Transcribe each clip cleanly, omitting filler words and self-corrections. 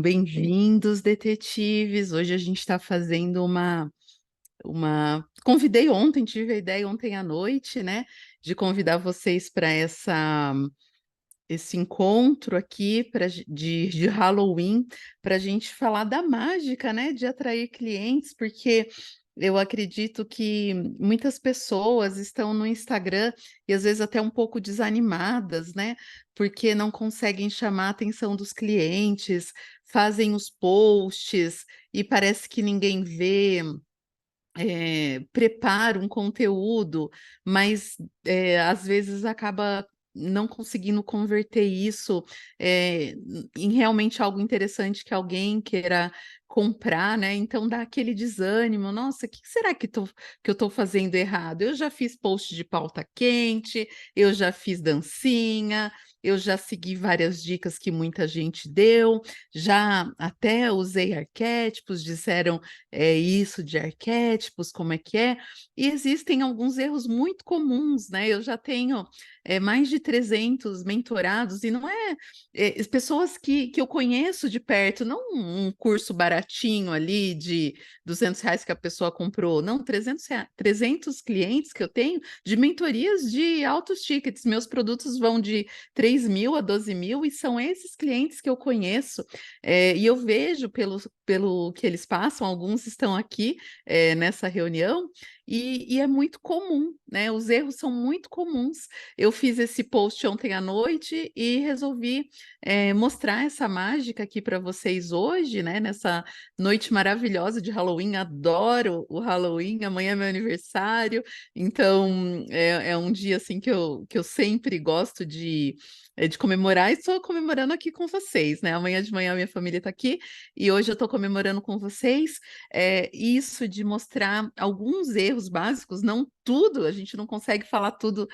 Sejam bem-vindos, detetives. Hoje a gente está fazendo Convidei ontem, tive a ideia ontem à noite, né, de convidar vocês para esse encontro aqui de Halloween, para a gente falar da mágica, né, de atrair clientes, porque eu acredito que muitas pessoas estão no Instagram e às vezes até um pouco desanimadas, né, porque não conseguem chamar a atenção dos clientes, fazem os posts e parece que ninguém vê, prepara um conteúdo, mas às vezes acaba não conseguindo converter isso em realmente algo interessante que alguém queira comprar, né? Então dá aquele desânimo. Nossa, o que será que eu estou fazendo errado? Eu já fiz post de pauta quente, eu já fiz dancinha, eu já segui várias dicas que muita gente deu, já até usei arquétipos, disseram isso de arquétipos, como é que é? E existem alguns erros muito comuns, né? Eu já tenho mais de 300 mentorados, e não pessoas que eu conheço de perto, não um curso baratinho ali de R$ 200 que a pessoa comprou, não, 300 clientes que eu tenho de mentorias de altos tickets. Meus produtos vão de 3 mil a 12 mil, e são esses clientes que eu conheço, e eu vejo pelo que eles passam, alguns estão aqui nessa reunião, e é muito comum, né? Os erros são muito comuns. Eu fiz esse post ontem à noite e resolvi mostrar essa mágica aqui para vocês hoje, né? Nessa noite maravilhosa de Halloween. Adoro o Halloween, amanhã é meu aniversário, então é um dia assim que eu sempre gosto de comemorar, e estou comemorando aqui com vocês, né? Amanhã de manhã minha família está aqui e hoje eu estou comemorando com vocês. Isso de mostrar alguns erros básicos, não tudo, a gente não consegue falar tudo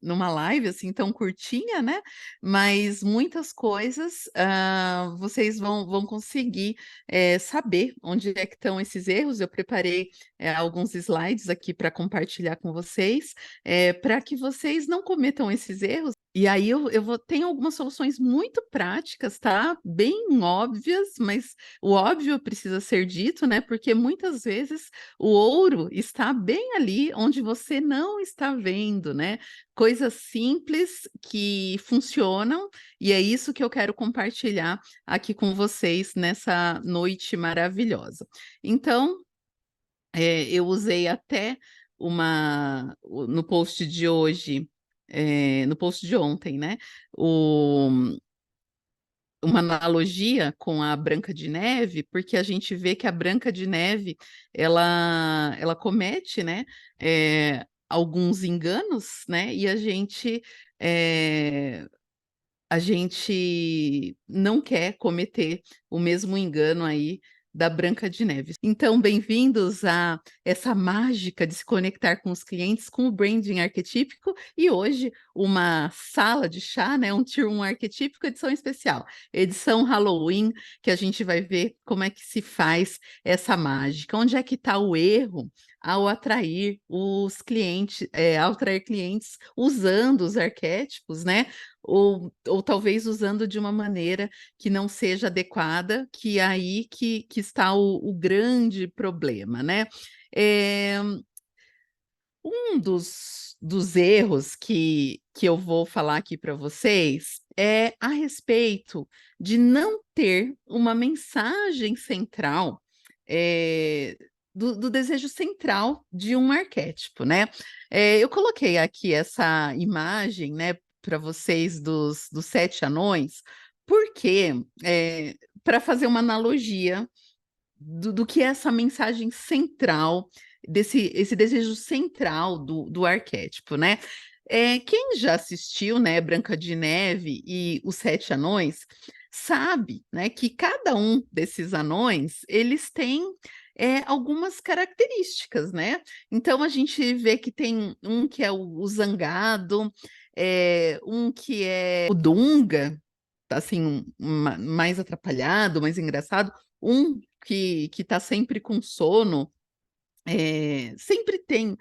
numa live assim tão curtinha, né? Mas muitas coisas vocês vão conseguir saber onde é que estão esses erros. Eu preparei alguns slides aqui para compartilhar com vocês, para que vocês não cometam esses erros. E aí tenho algumas soluções muito práticas, tá? Bem óbvias, mas o óbvio precisa ser dito, né? Porque muitas vezes o ouro está bem ali onde você não está vendo, né? Coisas simples que funcionam, e é isso que eu quero compartilhar aqui com vocês nessa noite maravilhosa. Então, eu usei até no post de hoje, no post de ontem, né? Uma analogia com a Branca de Neve, porque a gente vê que a Branca de Neve ela comete, né, alguns enganos, né, e é, a gente não quer cometer o mesmo engano aí da Branca de Neve. Então, bem-vindos a essa mágica de se conectar com os clientes com o branding arquetípico, e hoje uma sala de chá, né, um Tier 1 arquetípico, edição especial, edição Halloween, que a gente vai ver como é que se faz essa mágica, onde é que está o erro ao atrair os clientes, ao atrair clientes usando os arquétipos, né? Ou talvez usando de uma maneira que não seja adequada, que é aí que está o grande problema, né? É, um dos erros que eu vou falar aqui para vocês é a respeito de não ter uma mensagem central, do desejo central de um arquétipo, né? Eu coloquei aqui essa imagem, né, para vocês dos 7 anões, porque para fazer uma analogia do que é essa mensagem central, esse desejo central do arquétipo, né? Quem já assistiu, né, Branca de Neve e os 7 anões, sabe, né, que cada um desses anões, eles têm algumas características, né? Então a gente vê que tem um que é o zangado, um que é o Dunga, assim, mais atrapalhado, mais engraçado, um que está sempre com sono, sempre tem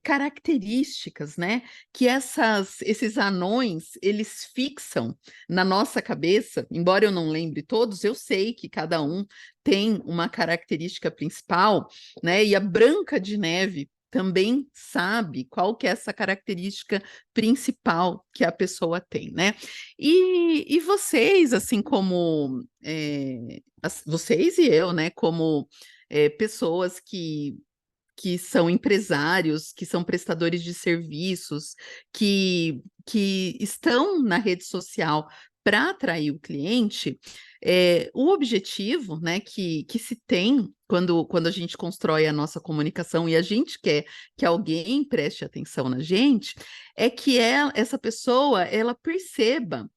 características, né, que esses anões, eles fixam na nossa cabeça, embora eu não lembre todos, eu sei que cada um tem uma característica principal, né, e a Branca de Neve também sabe qual que é essa característica principal que a pessoa tem, né? E vocês, assim como vocês e eu, né, como pessoas que são empresários, que são prestadores de serviços, que estão na rede social para atrair o cliente, o objetivo, né, que se tem quando a gente constrói a nossa comunicação e a gente quer que alguém preste atenção na gente, é que essa pessoa ela perceba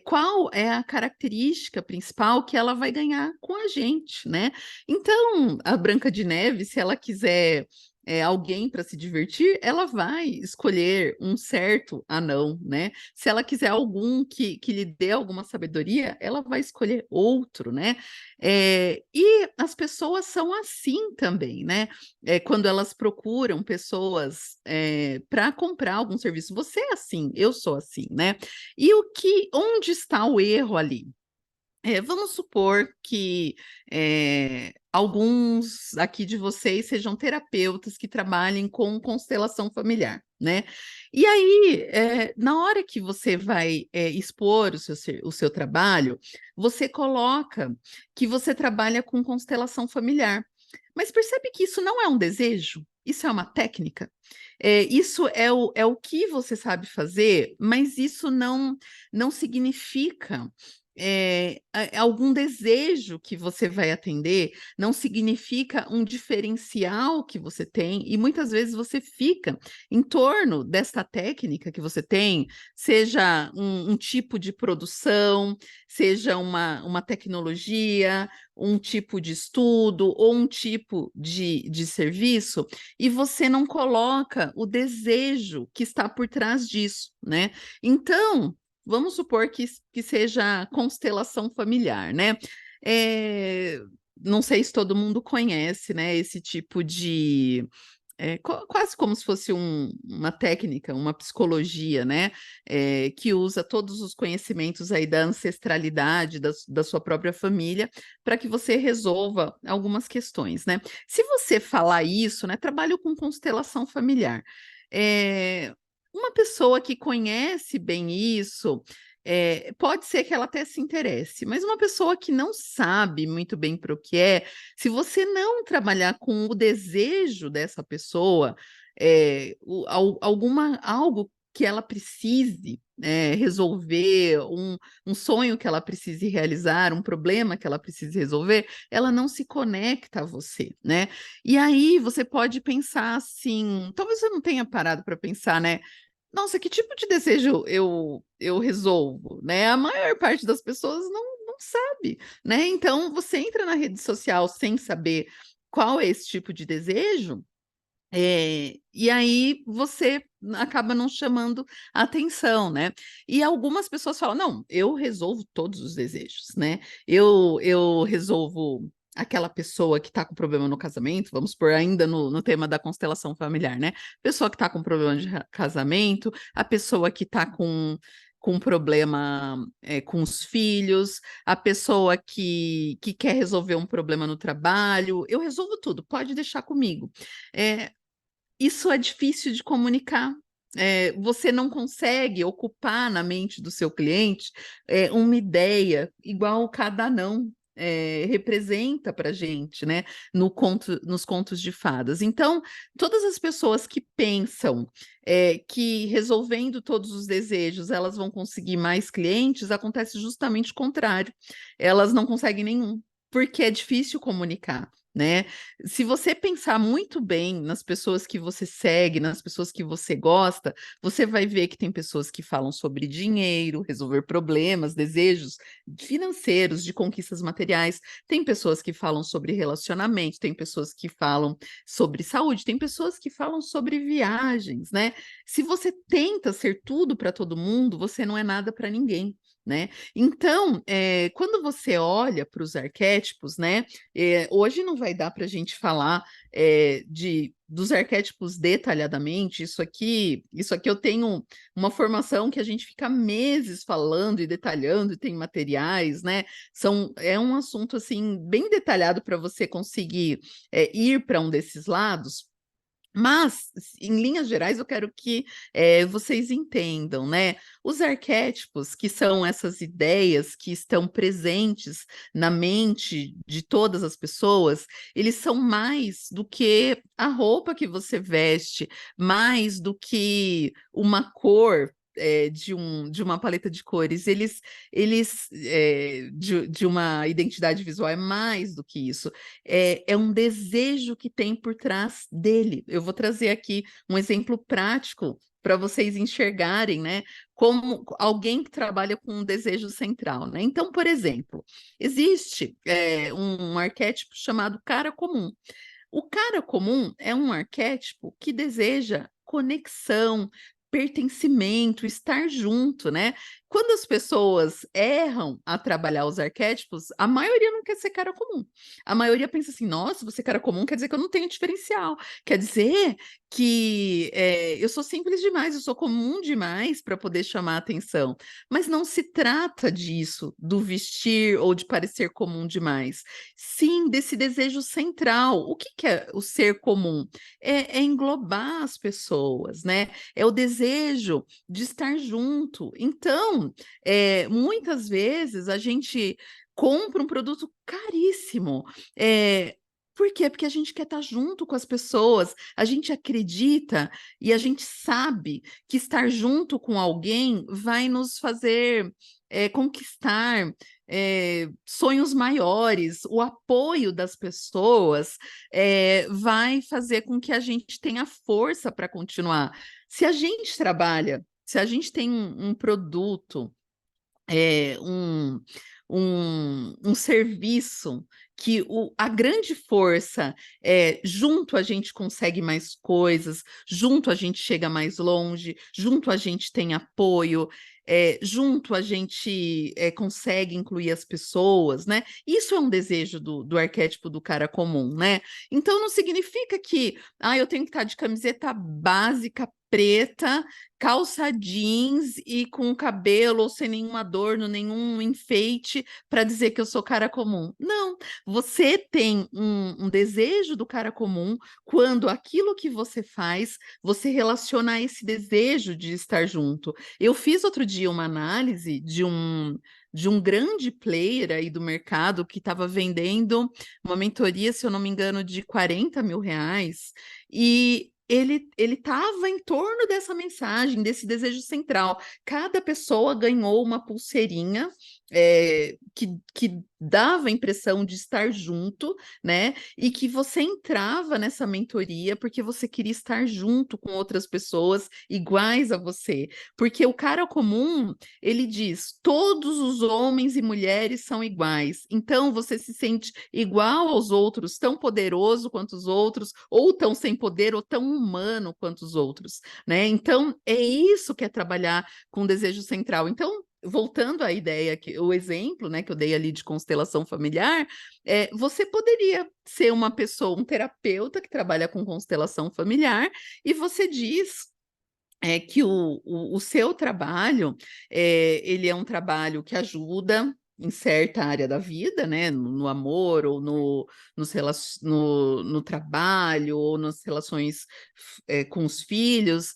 qual é a característica principal que ela vai ganhar com a gente, né? Então, a Branca de Neve, se ela quiser alguém para se divertir, ela vai escolher um certo anão, né? Se ela quiser algum que lhe dê alguma sabedoria, ela vai escolher outro, né? E as pessoas são assim também, né? Quando elas procuram pessoas para comprar algum serviço, você é assim, eu sou assim, né? E onde está o erro ali? Vamos supor que alguns aqui de vocês sejam terapeutas que trabalhem com constelação familiar, né? E aí, na hora que você vai expor o seu trabalho, você coloca que você trabalha com constelação familiar. Mas percebe que isso não é um desejo, isso é uma técnica. Isso é o que você sabe fazer, mas isso não significa algum desejo que você vai atender, não significa um diferencial que você tem, e muitas vezes você fica em torno dessa técnica que você tem, seja um tipo de produção, seja uma tecnologia, um tipo de estudo ou um tipo de serviço, e você não coloca o desejo que está por trás disso, né? Então, vamos supor que seja constelação familiar, né? É, não sei se todo mundo conhece, né, esse tipo de quase como se fosse uma técnica, uma psicologia, né? Que usa todos os conhecimentos aí da ancestralidade da sua própria família para que você resolva algumas questões, né? Se você falar isso, né? Trabalho com constelação familiar. É, uma pessoa que conhece bem isso. Pode ser que ela até se interesse, mas uma pessoa que não sabe muito bem para o que se você não trabalhar com o desejo dessa pessoa, algo que ela precise resolver, um sonho que ela precise realizar, um problema que ela precise resolver, ela não se conecta a você, né? E aí você pode pensar assim, talvez eu não tenha parado para pensar, né? Nossa, que tipo de desejo eu resolvo, né? A maior parte das pessoas não sabe, né? Então, você entra na rede social sem saber qual é esse tipo de desejo, e aí você acaba não chamando a atenção, né? E algumas pessoas falam: não, eu resolvo todos os desejos, né? Eu resolvo aquela pessoa que está com problema no casamento, vamos por ainda no tema da constelação familiar, né? Pessoa que está com problema de casamento, a pessoa que está com problema com os filhos, a pessoa que quer resolver um problema no trabalho, eu resolvo tudo, pode deixar comigo. Isso é difícil de comunicar. Você não consegue ocupar na mente do seu cliente uma ideia igual cada não representa para a gente, né? Nos contos de fadas. Então, todas as pessoas que pensam que resolvendo todos os desejos elas vão conseguir mais clientes, acontece justamente o contrário. Elas não conseguem nenhum, porque é difícil comunicar. Né? Se você pensar muito bem nas pessoas que você segue, nas pessoas que você gosta, você vai ver que tem pessoas que falam sobre dinheiro, resolver problemas, desejos financeiros, de conquistas materiais, tem pessoas que falam sobre relacionamento, tem pessoas que falam sobre saúde, tem pessoas que falam sobre viagens, né? Se você tenta ser tudo para todo mundo, você não é nada para ninguém. né? Então, quando você olha para os arquétipos, né? Hoje não vai dar para a gente falar dos arquétipos detalhadamente. Isso aqui eu tenho uma formação que a gente fica meses falando e detalhando, e tem materiais, né? É um assunto assim bem detalhado para você conseguir ir para um desses lados. Mas, em linhas gerais, eu quero que vocês entendam, né? Os arquétipos, que são essas ideias que estão presentes na mente de todas as pessoas, eles são mais do que a roupa que você veste, mais do que uma cor. De uma paleta de cores, de uma identidade visual, é mais do que isso. É um desejo que tem por trás dele. Eu vou trazer aqui um exemplo prático para vocês enxergarem, né, como alguém que trabalha com um desejo central, né? Então, por exemplo, existe um arquétipo chamado cara comum. O cara comum é um arquétipo que deseja conexão, pertencimento, estar junto, né? Quando as pessoas erram a trabalhar os arquétipos, a maioria não quer ser cara comum. A maioria pensa assim: nossa, você é cara comum quer dizer que eu não tenho diferencial, quer dizer que eu sou simples demais, eu sou comum demais para poder chamar a atenção. Mas não se trata disso, do vestir ou de parecer comum demais. Sim, desse desejo central. O que é o ser comum? É englobar as pessoas, né? É o desejo de estar junto. Então, muitas vezes a gente compra um produto caríssimo. Por quê? Porque a gente quer estar junto com as pessoas, a gente acredita e a gente sabe que estar junto com alguém vai nos fazer conquistar sonhos maiores. O apoio das pessoas vai fazer com que a gente tenha força para continuar. Se a gente trabalha, se a gente tem um produto, é, um, um serviço que a grande força é junto a gente consegue mais coisas, junto a gente chega mais longe, junto a gente tem apoio, junto a gente consegue incluir as pessoas, né? Isso é um desejo do arquétipo do cara comum, né? Então não significa que eu tenho que estar de camiseta básica preta, calça jeans e com cabelo ou sem nenhum adorno, nenhum enfeite para dizer que eu sou cara comum. Não, você tem um desejo do cara comum quando aquilo que você faz, você relaciona a esse desejo de estar junto. Eu fiz outro dia uma análise de um grande player aí do mercado que estava vendendo uma mentoria, se eu não me engano, de R$ 40.000, e ele estava em torno dessa mensagem, desse desejo central. Cada pessoa ganhou uma pulseirinha que dava a impressão de estar junto, né? E que você entrava nessa mentoria porque você queria estar junto com outras pessoas iguais a você. Porque o cara comum, ele diz: todos os homens e mulheres são iguais. Então você se sente igual aos outros, tão poderoso quanto os outros, ou tão sem poder, ou tão humano quanto os outros, né? Então é isso que é trabalhar com o desejo central. Então, voltando à ideia, o exemplo, né, que eu dei ali de constelação familiar, você poderia ser uma pessoa, um terapeuta que trabalha com constelação familiar, e você diz que o seu trabalho, ele é um trabalho que ajuda em certa área da vida, né, no amor, ou no trabalho, ou nas relações com os filhos,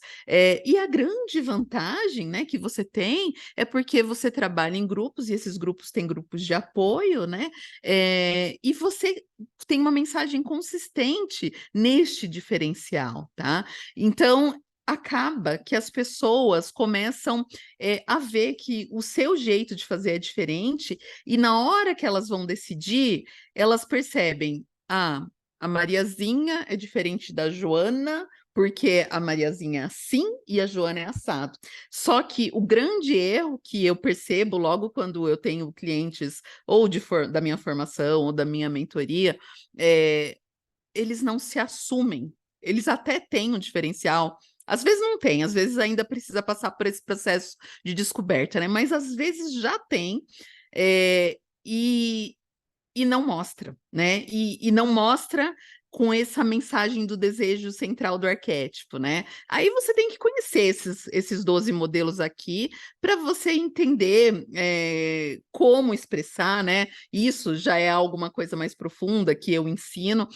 e a grande vantagem, né, que você tem é porque você trabalha em grupos, e esses grupos têm grupos de apoio, né, e você tem uma mensagem consistente neste diferencial, tá? Então, acaba que as pessoas começam a ver que o seu jeito de fazer é diferente, e na hora que elas vão decidir, elas percebem: a Mariazinha é diferente da Joana, porque a Mariazinha é assim e a Joana é assado. Só que o grande erro que eu percebo logo quando eu tenho clientes ou da minha formação ou da minha mentoria, eles não se assumem. Eles até têm um diferencial, Às vezes não tem, às vezes ainda precisa passar por esse processo de descoberta, né? Mas às vezes já tem, é, e, e não mostra, né? E não mostra com essa mensagem do desejo central do arquétipo, né? Aí você tem que conhecer esses 12 modelos aqui para você entender como expressar, né? Isso já é alguma coisa mais profunda que eu ensino,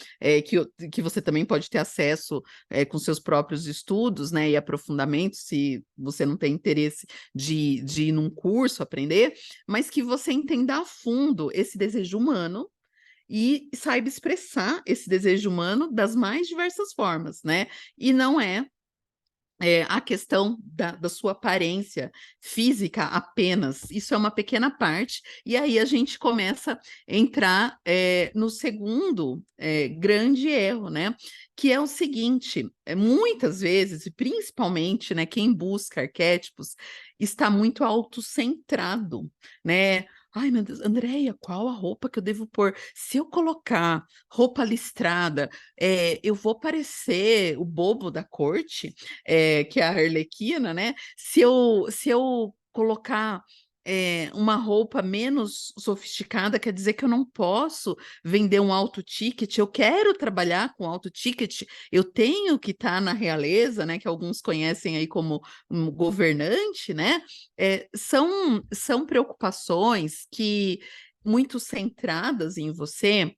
que você também pode ter acesso com seus próprios estudos, né? E aprofundamentos, se você não tem interesse de ir num curso aprender, mas que você entenda a fundo esse desejo humano e saiba expressar esse desejo humano das mais diversas formas, né? E não a questão da sua aparência física apenas, isso é uma pequena parte, e aí a gente começa a entrar no segundo grande erro, né? Que é o seguinte: muitas vezes, e principalmente, né, quem busca arquétipos está muito autocentrado, né? Ai, meu Deus, Andréia, qual a roupa que eu devo pôr? Se eu colocar roupa listrada, eu vou parecer o bobo da corte? Que é a Arlequina, né? Se eu colocar uma roupa menos sofisticada, quer dizer que eu não posso vender um alto ticket, eu quero trabalhar com alto ticket, eu tenho que estar na realeza, né? Que alguns conhecem aí como um governante, né? São preocupações que muito centradas em você,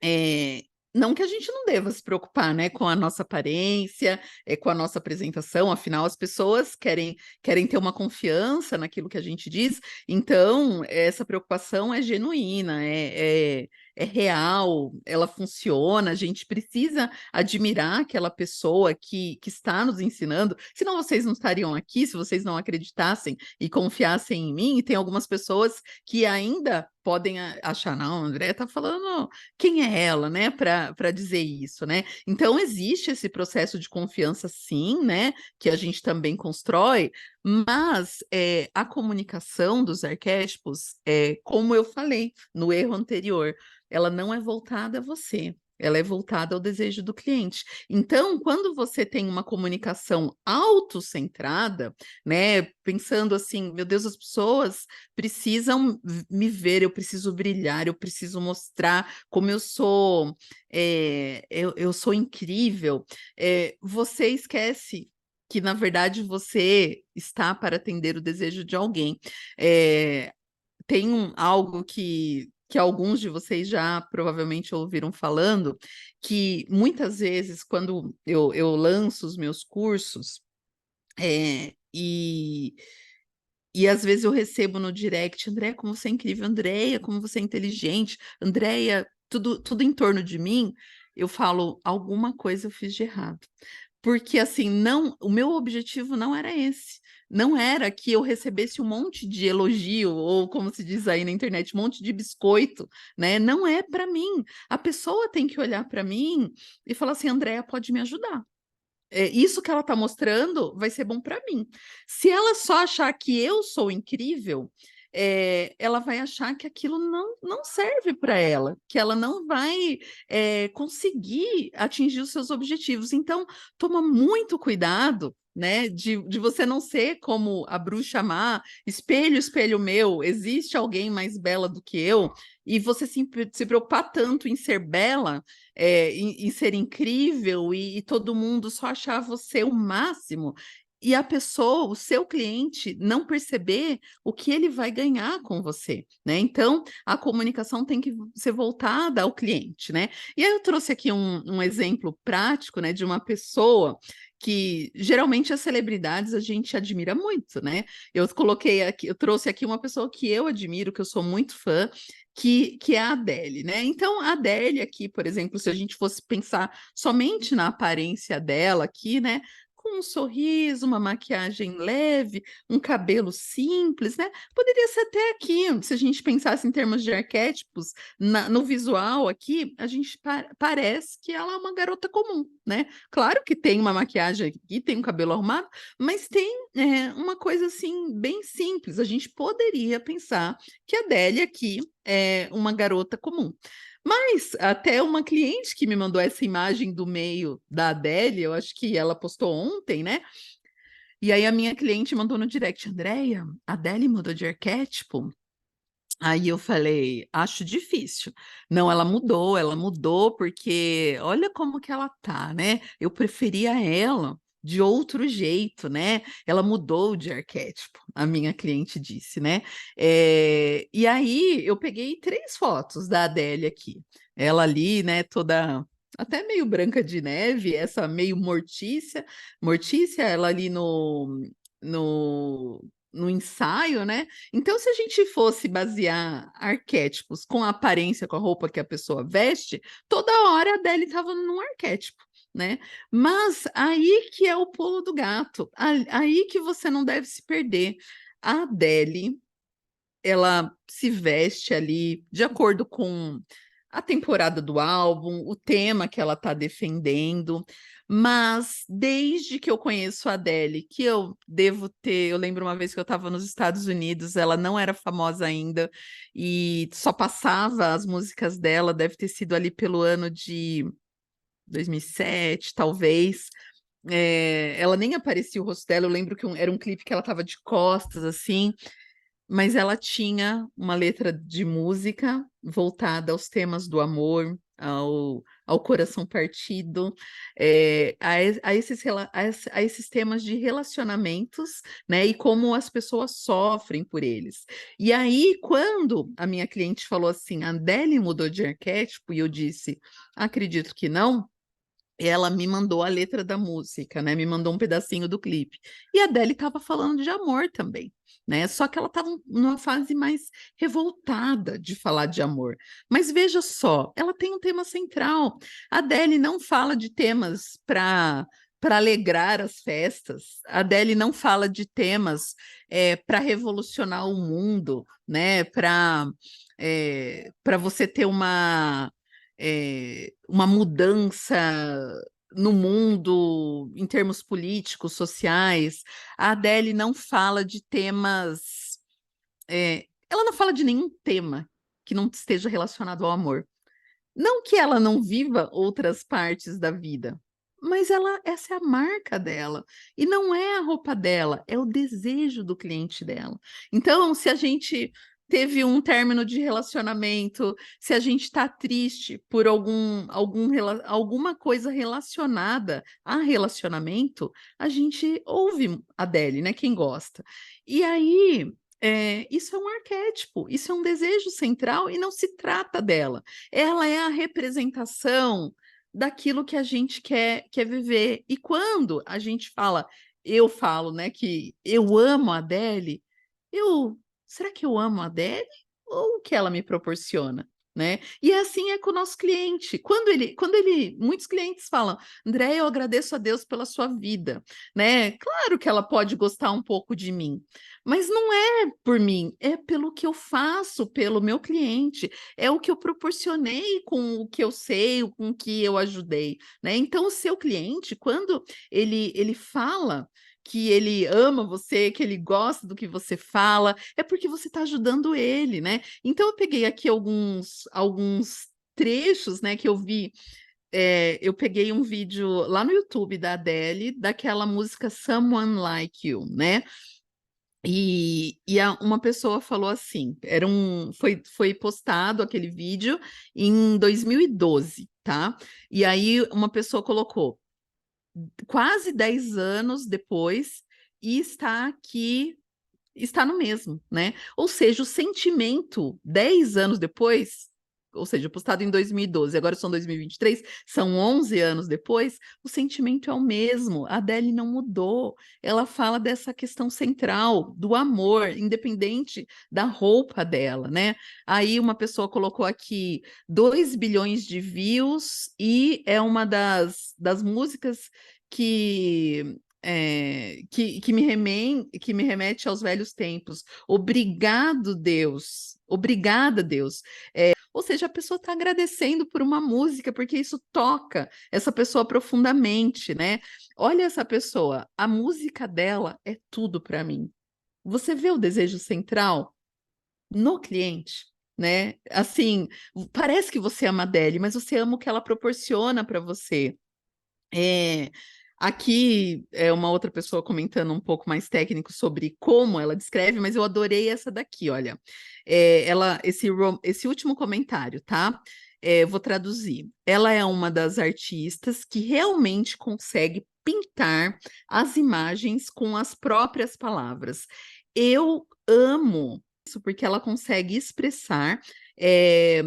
é, não que a gente não deva se preocupar, né, com a nossa aparência, com a nossa apresentação, afinal, as pessoas querem ter uma confiança naquilo que a gente diz, então essa preocupação é genuína, é real, ela funciona, a gente precisa admirar aquela pessoa que está nos ensinando, senão vocês não estariam aqui, se vocês não acreditassem e confiassem em mim, e tem algumas pessoas que ainda podem achar, não, André está falando quem é ela, né, para dizer isso, né? Então existe esse processo de confiança, sim, né, que a gente também constrói, mas a comunicação dos arquétipos, como eu falei no erro anterior, ela não é voltada a você. Ela é voltada ao desejo do cliente. Então, quando você tem uma comunicação autocentrada, né, pensando assim, meu Deus, as pessoas precisam me ver, eu preciso brilhar, eu preciso mostrar como eu sou, eu sou incrível. Você esquece que, na verdade, você está para atender o desejo de alguém. Tem algo que alguns de vocês já provavelmente ouviram falando, que muitas vezes, quando eu lanço os meus cursos, e às vezes eu recebo no direct, Andréia, como você é incrível, Andréia, como você é inteligente, Andréia, tudo em torno de mim, eu falo, alguma coisa eu fiz de errado. Porque assim, não, o meu objetivo não era esse. Não era que eu recebesse um monte de elogio, ou como se diz aí na internet, um monte de biscoito, né? Não é para mim. A pessoa tem que olhar para mim e falar assim, Andréia, pode me ajudar. Isso que ela está mostrando vai ser bom para mim. Se ela só achar que eu sou incrível, ela vai achar que aquilo não serve para ela, que ela não vai conseguir atingir os seus objetivos. Então, toma muito cuidado, né, de você não ser como a bruxa má, espelho, espelho meu, existe alguém mais bela do que eu, e você se preocupar tanto em ser bela, em ser incrível e todo mundo só achar você o máximo, e a pessoa, o seu cliente, não perceber o que ele vai ganhar com você, né? Então, a comunicação tem que ser voltada ao cliente, né? E aí eu trouxe aqui um exemplo prático, né, de uma pessoa que geralmente as celebridades a gente admira muito, né? Eu coloquei aqui, eu trouxe aqui uma pessoa que eu admiro, que eu sou muito fã, que é a Adele, né? Então, a Adele aqui, por exemplo, se a gente fosse pensar somente na aparência dela aqui, né? Com um sorriso, uma maquiagem leve, um cabelo simples, né? Poderia ser até aqui, se a gente pensasse em termos de arquétipos, no visual aqui, a gente parece que ela é uma garota comum, né? Claro que tem uma maquiagem aqui, tem um cabelo arrumado, mas tem uma coisa assim, bem simples. A gente poderia pensar que a Adele aqui é uma garota comum. Mas até uma cliente que me mandou essa imagem do meio da Adele, eu acho que ela postou ontem, né? E aí a minha cliente mandou no direct, Andréia, a Adele mudou de arquétipo? Aí eu falei, acho difícil. Não, ela mudou porque olha como que ela tá, né? Eu preferia ela de outro jeito, né? Ela mudou de arquétipo, a minha cliente disse, né? E aí eu peguei 3 fotos da Adélia aqui. Ela ali, né, toda até meio Branca de Neve, essa meio Mortícia, ela ali no, no ensaio, né? Então, se a gente fosse basear arquétipos com a aparência, com a roupa que a pessoa veste, toda hora a Adele estava num arquétipo, né? Mas aí que é o pulo do gato, aí que você não deve se perder. A Adele, ela se veste ali de acordo com a temporada do álbum, o tema que ela está defendendo, mas desde que eu conheço a Adele, que eu devo ter, eu lembro uma vez que eu estava nos Estados Unidos, ela não era famosa ainda e só passava as músicas dela, deve ter sido ali pelo ano de 2007, talvez. Ela nem aparecia o rosto dela, eu lembro que era um clipe que ela estava de costas, assim, mas ela tinha uma letra de música voltada aos temas do amor, ao coração partido, a esses temas de relacionamentos, né? E como as pessoas sofrem por eles. E aí, quando a minha cliente falou assim, a Adele mudou de arquétipo, e eu disse, acredito que não. Ela me mandou a letra da música, né? Me mandou um pedacinho do clipe. E a Adele estava falando de amor também, né? Só que ela estava numa fase mais revoltada de falar de amor. Mas veja só, ela tem um tema central. A Adele não fala de temas para alegrar as festas. A Adele não fala de temas para revolucionar o mundo, né? Para você ter uma mudança no mundo em termos políticos, sociais. A Adele não fala de temas, ela não fala de nenhum tema que não esteja relacionado ao amor. Não que ela não viva outras partes da vida, mas essa é a marca dela. E não é a roupa dela, é o desejo do cliente dela. Então, se a gente teve um término de relacionamento, se a gente está triste por alguma coisa relacionada a relacionamento, a gente ouve Adele, né? Quem gosta. E aí. Isso é um arquétipo, isso é um desejo central e não se trata dela. Ela é a representação daquilo que a gente quer viver. E quando a gente fala, eu falo, né, que eu amo a Adele, será que eu amo a Adele ou o que ela me proporciona? Né? E assim é com o nosso cliente. Muitos clientes falam, André, eu agradeço a Deus pela sua vida, né? Claro que ela pode gostar um pouco de mim, mas não é por mim, é pelo que eu faço, pelo meu cliente, é o que eu proporcionei com o que eu sei, com o que eu ajudei, né? Então, o seu cliente, quando ele fala que ele ama você, que ele gosta do que você fala, é porque você está ajudando ele, né? Então, eu peguei aqui alguns trechos, né, que eu vi. Eu peguei um vídeo lá no YouTube da Adele, daquela música Someone Like You, né? Uma pessoa falou assim, foi postado aquele vídeo em 2012, tá? E aí uma pessoa colocou quase 10 anos depois e está aqui, está no mesmo, né? Ou seja, o sentimento 10 anos depois, ou seja, postado em 2012, agora são 2023, são 11 anos depois, o sentimento é o mesmo. A Adele não mudou. Ela fala dessa questão central do amor, independente da roupa dela, né? Aí uma pessoa colocou aqui 2 bilhões de views e é uma das músicas que me remete aos velhos tempos. Obrigado, Deus. Obrigada, Deus. Ou seja, a pessoa está agradecendo por uma música, porque isso toca essa pessoa profundamente, né? Olha essa pessoa, a música dela é tudo para mim. Você vê o desejo central no cliente, né? Assim, parece que você ama a Adele, mas você ama o que ela proporciona para você. É, aqui é uma outra pessoa comentando um pouco mais técnico sobre como ela descreve, mas eu adorei essa daqui, olha. Esse último comentário, tá? Vou traduzir. Ela é uma das artistas que realmente consegue pintar as imagens com as próprias palavras. Eu amo isso porque ela consegue expressar é,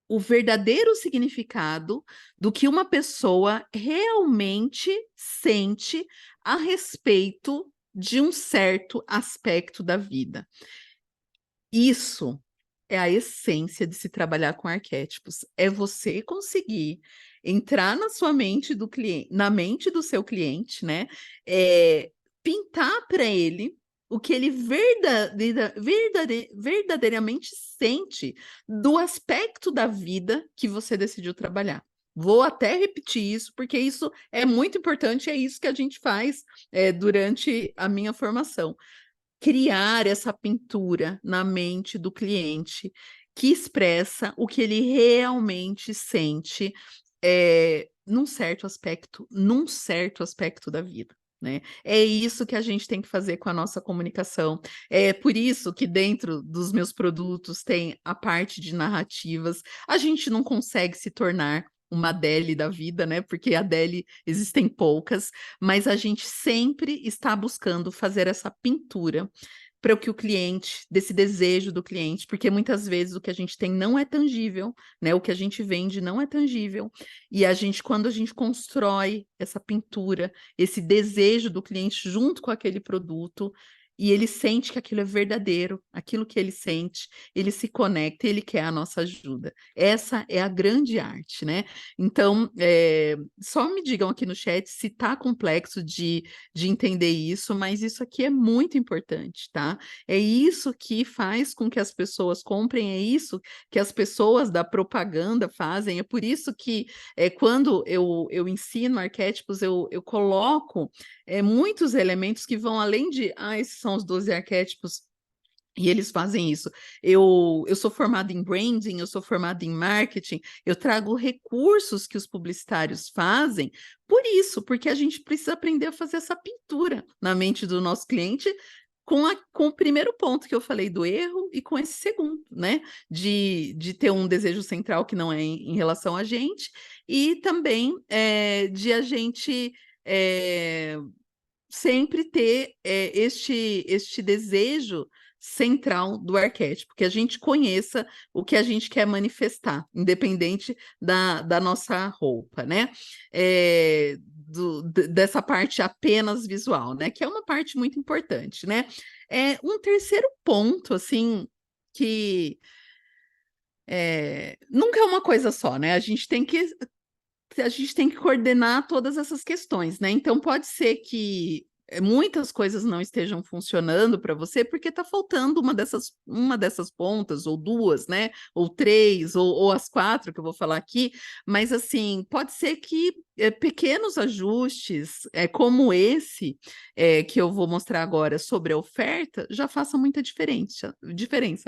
o verdadeiro significado do que uma pessoa realmente sente a respeito de um certo aspecto da vida. Isso é a essência de se trabalhar com arquétipos. É você conseguir entrar na sua mente do cliente, na mente do seu cliente, né? Pintar para ele o que ele verdadeiramente sente do aspecto da vida que você decidiu trabalhar. Vou até repetir isso, porque isso é muito importante, é isso que a gente faz durante a minha formação. Criar essa pintura na mente do cliente que expressa o que ele realmente sente num certo aspecto da vida. Né? É isso que a gente tem que fazer com a nossa comunicação. É por isso que dentro dos meus produtos tem a parte de narrativas. A gente não consegue se tornar uma Adele da vida, né? Porque Adele existem poucas, mas a gente sempre está buscando fazer essa pintura para o que o cliente, desse desejo do cliente, porque muitas vezes o que a gente tem não é tangível, né? O que a gente vende não é tangível, e quando a gente constrói essa pintura, esse desejo do cliente junto com aquele produto, e ele sente que aquilo é verdadeiro, aquilo que ele sente, ele se conecta, ele quer a nossa ajuda. Essa é a grande arte, né? Então, só me digam aqui no chat se tá complexo de entender isso, mas isso aqui é muito importante, tá? É isso que faz com que as pessoas comprem, é isso que as pessoas da propaganda fazem, é por isso que quando eu ensino arquétipos, eu coloco muitos elementos que vão além de, esses são os 12 arquétipos, e eles fazem isso. Eu sou formada em branding, eu sou formada em marketing, eu trago recursos que os publicitários fazem, por isso, porque a gente precisa aprender a fazer essa pintura na mente do nosso cliente. Com o primeiro ponto que eu falei do erro e com esse segundo, né? De ter um desejo central que não é em relação a gente, e também de a gente sempre ter este desejo central do arquétipo, que a gente conheça o que a gente quer manifestar, independente da nossa roupa, né? Dessa parte apenas visual, né? Que é uma parte muito importante, né? Um terceiro ponto, assim, que nunca é uma coisa só, né? A gente tem que coordenar todas essas questões, né? Então, pode ser que muitas coisas não estejam funcionando para você porque está faltando uma dessas pontas, ou duas, né? Ou três, ou as quatro que eu vou falar aqui. Mas, assim, pode ser que pequenos ajustes, como esse que eu vou mostrar agora sobre a oferta, já façam muita diferença,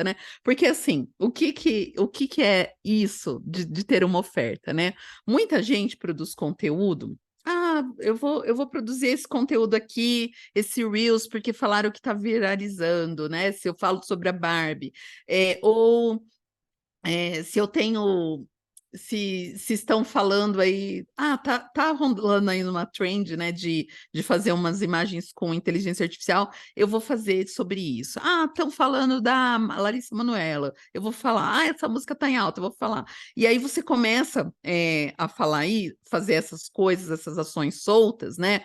né? Porque, assim, o que que é isso de ter uma oferta, né? Muita gente produz conteúdo. Eu vou produzir esse conteúdo aqui, esse Reels, porque falaram que está viralizando, né? Se eu falo sobre a Barbie. Ou se eu tenho. Se estão falando aí, tá rolando aí uma trend, né, de fazer umas imagens com inteligência artificial, eu vou fazer sobre isso. Estão falando da Larissa Manoela, eu vou falar, essa música tá em alta, eu vou falar. E aí você começa a falar aí, fazer essas coisas, essas ações soltas, né?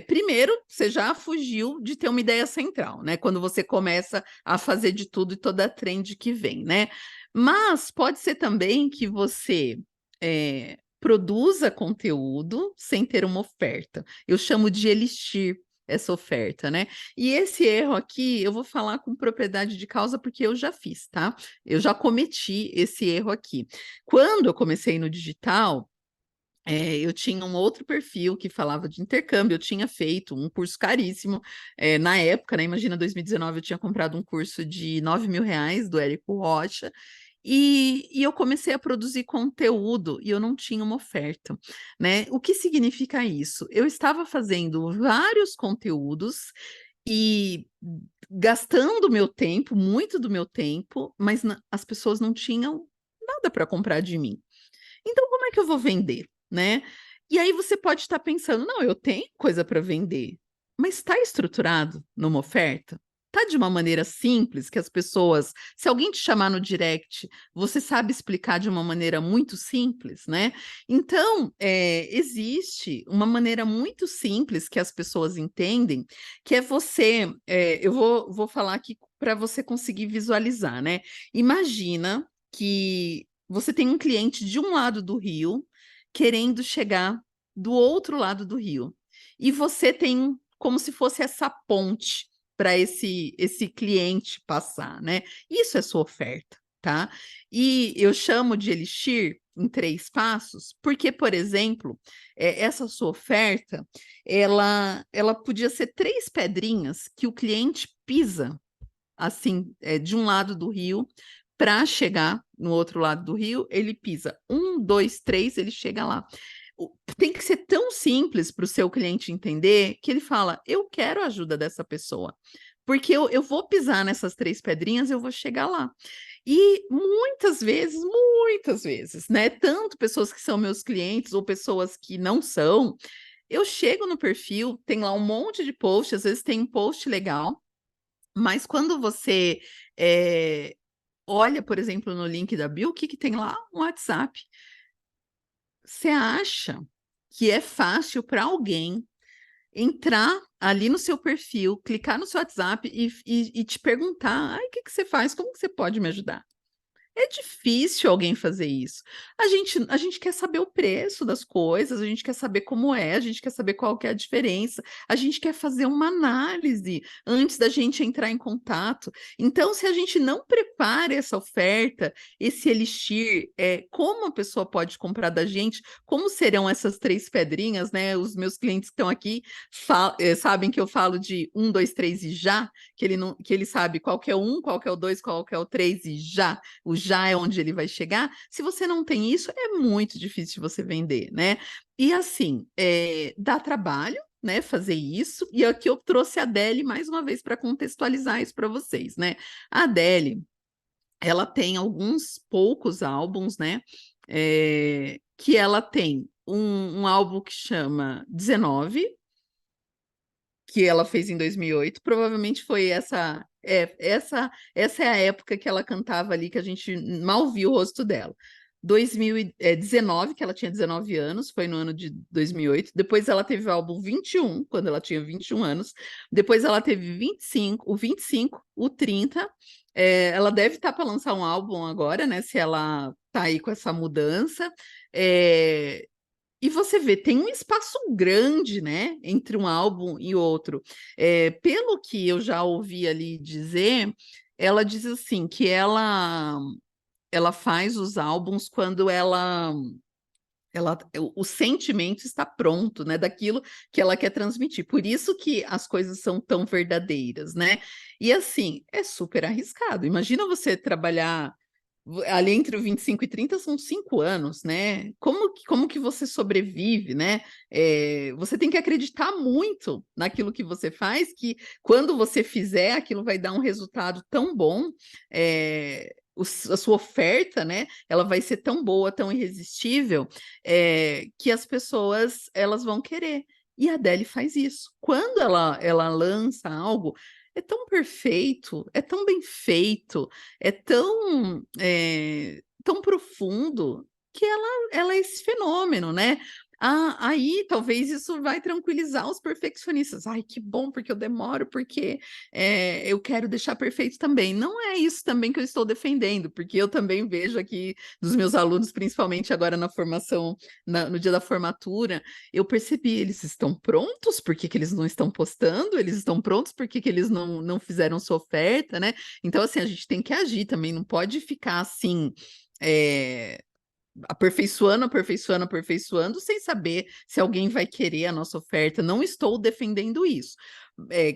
Primeiro, você já fugiu de ter uma ideia central, né? Quando você começa a fazer de tudo e toda a trend que vem, né? Mas pode ser também que você produza conteúdo sem ter uma oferta. Eu chamo de elixir essa oferta, né? E esse erro aqui eu vou falar com propriedade de causa porque eu já fiz, tá? Eu já cometi esse erro aqui. Quando eu comecei no digital, Eu tinha um outro perfil que falava de intercâmbio, eu tinha feito um curso caríssimo, na época, né, imagina 2019, eu tinha comprado um curso de R$ 9.000 do Érico Rocha, e eu comecei a produzir conteúdo e eu não tinha uma oferta, né? O que significa isso? Eu estava fazendo vários conteúdos e gastando meu tempo, muito do meu tempo, mas as pessoas não tinham nada para comprar de mim. Então, como é que eu vou vender, né? E aí você pode estar pensando, não, eu tenho coisa para vender, mas está estruturado numa oferta? Está de uma maneira simples que as pessoas, se alguém te chamar no direct, você sabe explicar de uma maneira muito simples, né? Então, existe uma maneira muito simples que as pessoas entendem, que é você, eu vou falar aqui para você conseguir visualizar, né? Imagina que você tem um cliente de um lado do rio querendo chegar do outro lado do rio. E você tem como se fosse essa ponte para esse cliente passar, né? Isso é sua oferta, tá? E eu chamo de Elixir em 3 passos, porque, por exemplo, essa sua oferta, ela podia ser 3 pedrinhas que o cliente pisa assim, de um lado do rio, para chegar no outro lado do rio, ele pisa 1, 2, 3, ele chega lá. Tem que ser tão simples para o seu cliente entender que ele fala: eu quero a ajuda dessa pessoa, porque eu vou pisar nessas 3 pedrinhas, eu vou chegar lá. E muitas vezes, né? Tanto pessoas que são meus clientes ou pessoas que não são, eu chego no perfil, tem lá um monte de post, às vezes tem um post legal, mas quando você olha, por exemplo, no link da bio, o que que tem lá? Um WhatsApp. Você acha que é fácil para alguém entrar ali no seu perfil, clicar no seu WhatsApp e te perguntar: ai, o que que você faz? Como que você pode me ajudar? É difícil alguém fazer isso. A gente quer saber o preço das coisas, a gente quer saber como é, a gente quer saber qual que é a diferença, a gente quer fazer uma análise antes da gente entrar em contato. Então, se a gente não prepara essa oferta, esse elixir, como a pessoa pode comprar da gente, como serão essas 3 pedrinhas, né? Os meus clientes que estão aqui sabem que eu falo de 1, 2, 3 e já, que ele não, que ele sabe qual que é o 1, qual que é o 2, qual que é o 3 e já. O já é onde ele vai chegar. Se você não tem isso, é muito difícil de você vender, né? E assim, dá trabalho, né, fazer isso. E aqui eu trouxe a Adele mais uma vez para contextualizar isso para vocês, né? A Adele, ela tem alguns poucos álbuns, né? Que ela tem um álbum que chama 19, que ela fez em 2008, provavelmente foi essa é a época que ela cantava ali, que a gente mal viu o rosto dela. 2019, que ela tinha 19 anos, foi no ano de 2008. Depois ela teve o álbum 21, quando ela tinha 21 anos. Depois ela teve 25, o 25, o 30. Ela deve estar para lançar um álbum agora, né? Se ela tá aí com essa mudança. E você vê, tem um espaço grande, né, entre um álbum e outro. Pelo que eu já ouvi ali dizer, ela diz assim que ela faz os álbuns quando o sentimento está pronto, né, daquilo que ela quer transmitir. Por isso que as coisas são tão verdadeiras, né? E assim, é super arriscado. Imagina você trabalhar ali entre o 25 e 30 são 5 anos, né? Como que você sobrevive, né? Você tem que acreditar muito naquilo que você faz, que quando você fizer, aquilo vai dar um resultado tão bom, a sua oferta, né? Ela vai ser tão boa, tão irresistível, que as pessoas elas vão querer. E a Adele faz isso. Quando ela lança algo, é tão perfeito, é tão bem feito, é tão profundo que ela é esse fenômeno, né? Aí talvez isso vai tranquilizar os perfeccionistas. Ai, que bom, porque eu demoro, porque eu quero deixar perfeito também. Não é isso também que eu estou defendendo, porque eu também vejo aqui dos meus alunos, principalmente agora na formação, no dia da formatura, eu percebi, eles estão prontos, por que que eles não estão postando? Eles estão prontos, por que que eles não fizeram sua oferta, né? Então, assim, a gente tem que agir também, não pode ficar assim, aperfeiçoando, aperfeiçoando, aperfeiçoando, sem saber se alguém vai querer a nossa oferta. Não estou defendendo isso.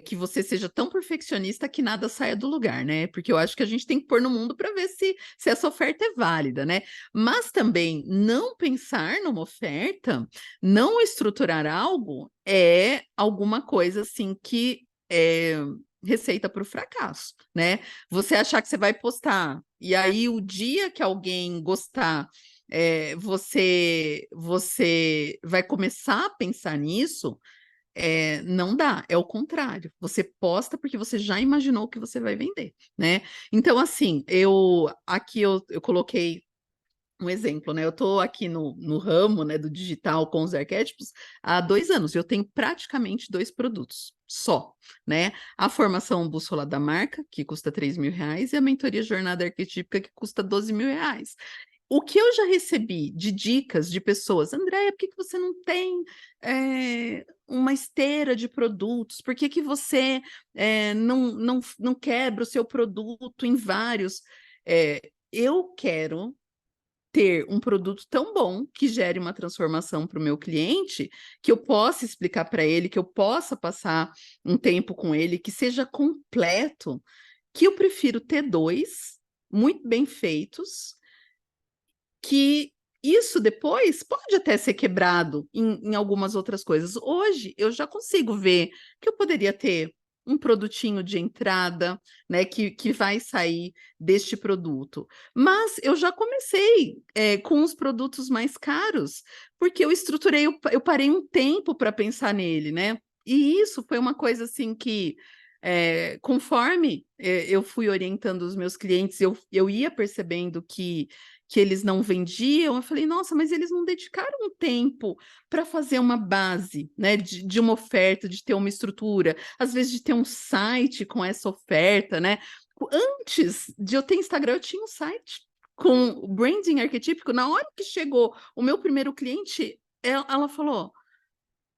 Que você seja tão perfeccionista que nada saia do lugar, né? Porque eu acho que a gente tem que pôr no mundo para ver se essa oferta é válida, né? Mas também não pensar numa oferta, não estruturar algo é alguma coisa assim que é receita para o fracasso, né? Você achar que você vai postar e aí o dia que alguém gostar você vai começar a pensar nisso, não dá, é o contrário. Você posta porque você já imaginou que você vai vender, né? Então, assim, eu coloquei um exemplo, né? Eu estou aqui no ramo, né, do digital com os arquétipos há 2 anos. Eu tenho praticamente 2 produtos só, né? A formação Bússola da Marca, que custa R$ 3.000, e a mentoria Jornada Arquetípica, que custa R$ 12.000. O que eu já recebi de dicas de pessoas, Andréia, por que você não tem uma esteira de produtos? Por que você não quebra o seu produto em vários? Eu quero ter um produto tão bom que gere uma transformação para o meu cliente, que eu possa explicar para ele, que eu possa passar um tempo com ele, que seja completo, que eu prefiro ter 2 muito bem feitos, que isso depois pode até ser quebrado em algumas outras coisas. Hoje eu já consigo ver que eu poderia ter um produtinho de entrada, né, que vai sair deste produto. Mas eu já comecei com os produtos mais caros, porque eu estruturei, eu parei um tempo para pensar nele, né? E isso foi uma coisa assim que, conforme eu fui orientando os meus clientes, eu ia percebendo que eles não vendiam, eu falei, nossa, mas eles não dedicaram um tempo para fazer uma base, né, de uma oferta, de ter uma estrutura, às vezes de ter um site com essa oferta, né? Antes de eu ter Instagram, eu tinha um site com branding arquetípico. Na hora que chegou o meu primeiro cliente, ela falou: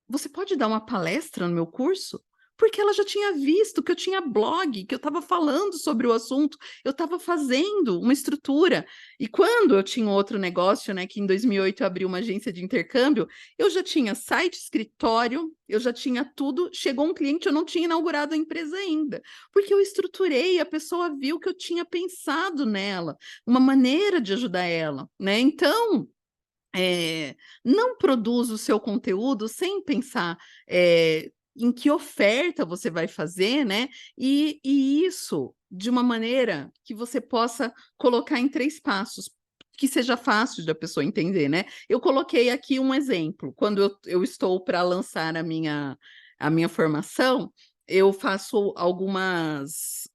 você pode dar uma palestra no meu curso? Porque ela já tinha visto que eu tinha blog, que eu estava falando sobre o assunto, eu estava fazendo uma estrutura. E quando eu tinha outro negócio, né, que em 2008 eu abri uma agência de intercâmbio, eu já tinha site, escritório, eu já tinha tudo. Chegou um cliente, eu não tinha inaugurado a empresa ainda, porque eu estruturei, a pessoa viu que eu tinha pensado nela, uma maneira de ajudar ela, né? Então, não produza o seu conteúdo sem pensar em que oferta você vai fazer, né? E isso de uma maneira que você possa colocar em 3 passos, que seja fácil da pessoa entender, né? Eu coloquei aqui um exemplo. Quando eu estou para lançar a minha formação, eu faço algumas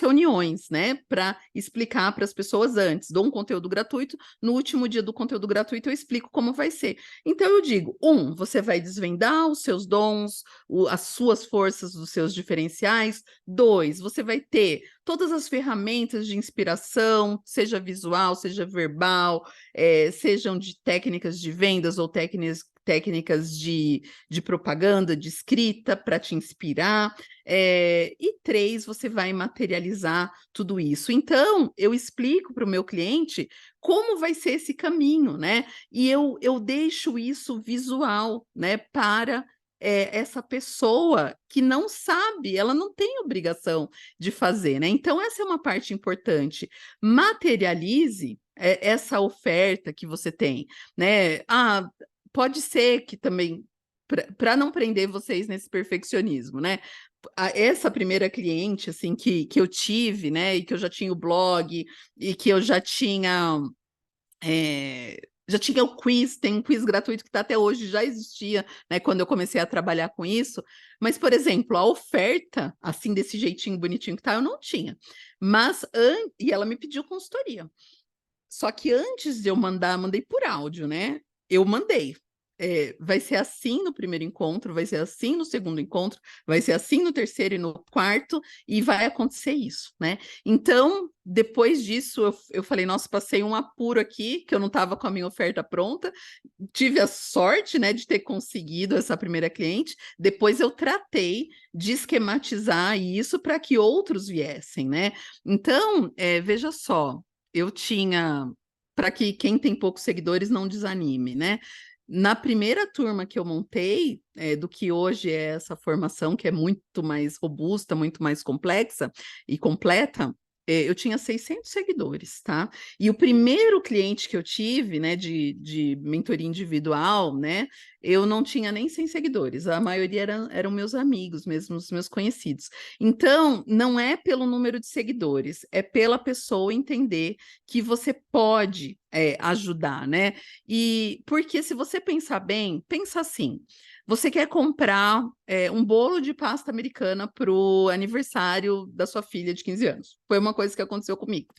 reuniões, né, para explicar para as pessoas antes. Dou um conteúdo gratuito, no último dia do conteúdo gratuito eu explico como vai ser. Então eu digo, você vai desvendar os seus dons, as suas forças, os seus diferenciais. 2, você vai ter todas as ferramentas de inspiração, seja visual, seja verbal, sejam de técnicas de vendas ou técnicas de propaganda, de escrita, para te inspirar. E 3, você vai materializar tudo isso. Então, eu explico para o meu cliente como vai ser esse caminho, né? E eu deixo isso visual, né, para essa pessoa que não sabe, ela não tem obrigação de fazer, né? Então, essa é uma parte importante. Materialize essa oferta que você tem, né? Pode ser que também, para não prender vocês nesse perfeccionismo, né? Essa primeira cliente, assim, que eu tive, né, e que eu já tinha o blog, e que eu já tinha o quiz, tem um quiz gratuito que está até hoje, já existia, né, quando eu comecei a trabalhar com isso, mas, por exemplo, a oferta, assim, desse jeitinho bonitinho que tá, eu não tinha, mas, e ela me pediu consultoria, só que antes de eu mandei por áudio, né? Eu mandei. Vai ser assim no primeiro encontro, vai ser assim no segundo encontro, vai ser assim no terceiro e no quarto, e vai acontecer isso, né? Então, depois disso, eu falei, nossa, passei um apuro aqui, que eu não estava com a minha oferta pronta, tive a sorte, né, de ter conseguido essa primeira cliente, depois eu tratei de esquematizar isso para que outros viessem, né? Então, veja só, eu tinha para que quem tem poucos seguidores não desanime, né? Na primeira turma que eu montei, do que hoje é essa formação, que é muito mais robusta, muito mais complexa e completa, eu tinha 600 seguidores, tá? E o primeiro cliente que eu tive, né, de mentoria individual, né, eu não tinha nem 100 seguidores, a maioria eram meus amigos mesmo, os meus conhecidos. Então, não é pelo número de seguidores, é pela pessoa entender que você pode ajudar, né? E porque se você pensar bem, pensa assim: você quer comprar um bolo de pasta americana para o aniversário da sua filha de 15 anos. Foi uma coisa que aconteceu comigo.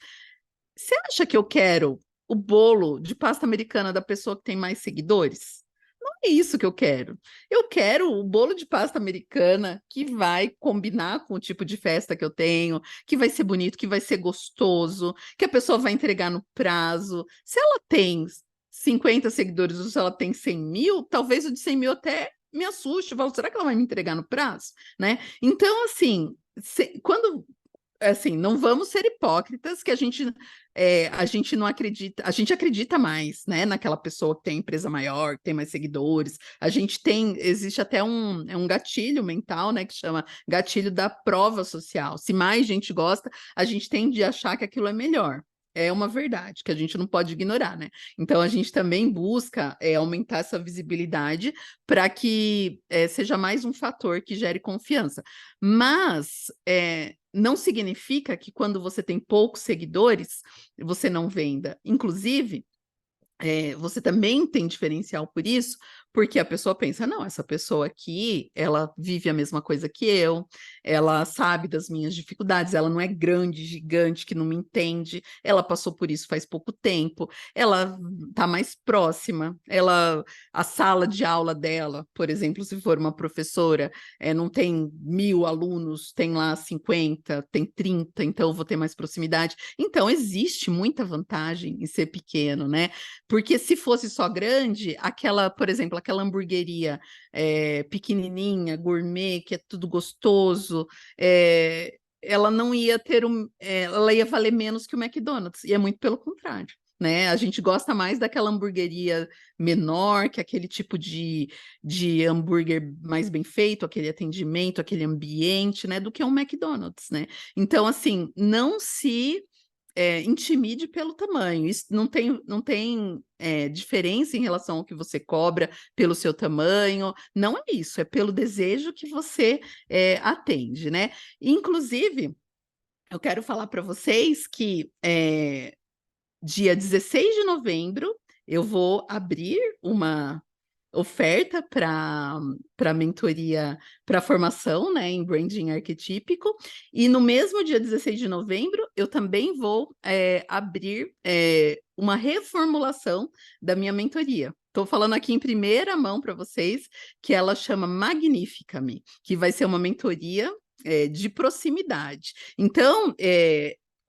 Você acha que eu quero o bolo de pasta americana da pessoa que tem mais seguidores? Não é isso que eu quero. Eu quero o bolo de pasta americana que vai combinar com o tipo de festa que eu tenho, que vai ser bonito, que vai ser gostoso, que a pessoa vai entregar no prazo. Se ela tem 50 seguidores ou se ela tem 100 mil, talvez o de 100 mil até me assuste. Eu falo, será que ela vai me entregar no prazo? Né? Então, assim, quando assim, não vamos ser hipócritas que a gente não acredita, a gente acredita mais, né, naquela pessoa que tem empresa maior, que tem mais seguidores. A gente tem, existe até um gatilho mental, né, que chama gatilho da prova social. Se mais gente gosta, a gente tende a achar que aquilo é melhor. É uma verdade que a gente não pode ignorar, né? Então a gente também busca aumentar essa visibilidade para que seja mais um fator que gere confiança. Mas não significa que quando você tem poucos seguidores, você não venda. Inclusive, você também tem diferencial por isso, porque a pessoa pensa, não, essa pessoa aqui, ela vive a mesma coisa que eu, ela sabe das minhas dificuldades, ela não é grande, gigante, que não me entende, ela passou por isso faz pouco tempo, ela está mais próxima, a sala de aula dela, por exemplo, se for uma professora, não tem 1.000 alunos, tem lá 50, tem 30, então eu vou ter mais proximidade. Então, existe muita vantagem em ser pequeno, né? Porque se fosse só grande, por exemplo, aquela hamburgueria pequenininha, gourmet, que é tudo gostoso, ela não ia ter ela ia valer menos que o McDonald's, e é muito pelo contrário. Né? A gente gosta mais daquela hamburgueria menor, que é aquele tipo de hambúrguer mais bem feito, aquele atendimento, aquele ambiente, né? Do que um McDonald's, né? Então, assim, não se intimide pelo tamanho. Isso não tem diferença em relação ao que você cobra pelo seu tamanho. Não é isso, é pelo desejo que você atende, né? Inclusive, eu quero falar para vocês que dia 16 de novembro eu vou abrir uma oferta para mentoria, para formação, né, em branding arquetípico, e no mesmo dia 16 de novembro eu também vou abrir uma reformulação da minha mentoria. Estou falando aqui em primeira mão para vocês, que ela chama Magnifica-me, que vai ser uma mentoria de proximidade. Então,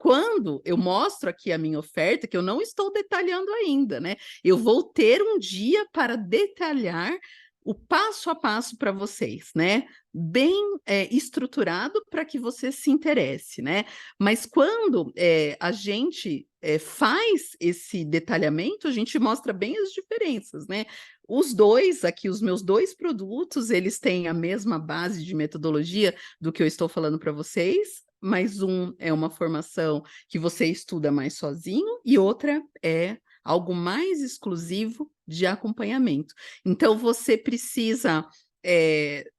quando eu mostro aqui a minha oferta, que eu não estou detalhando ainda, né? Eu vou ter um dia para detalhar o passo a passo para vocês, né? Bem estruturado para que você se interesse, né? Mas quando a gente faz esse detalhamento, a gente mostra bem as diferenças, né? Os dois aqui, os meus dois produtos, eles têm a mesma base de metodologia do que eu estou falando para vocês, mas um é uma formação que você estuda mais sozinho e outra é algo mais exclusivo de acompanhamento. Então, você precisa,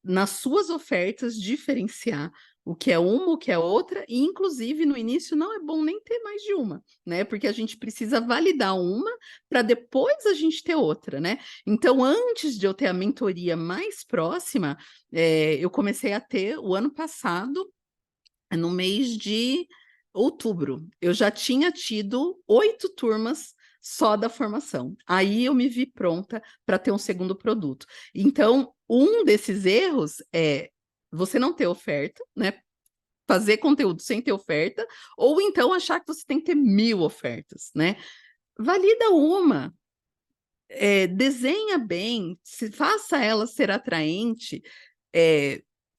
nas suas ofertas, diferenciar o que é uma, o que é outra, e inclusive no início não é bom nem ter mais de uma, né? Porque a gente precisa validar uma para depois a gente ter outra, né? Então, antes de eu ter a mentoria mais próxima, eu comecei a ter o ano passado, no mês de outubro, eu já tinha tido 8 turmas só da formação. Aí eu me vi pronta para ter um segundo produto. Então, um desses erros é você não ter oferta, né? Fazer conteúdo sem ter oferta, ou então achar que você tem que ter 1.000 ofertas, né? Valida uma, desenha bem, faça ela ser atraente,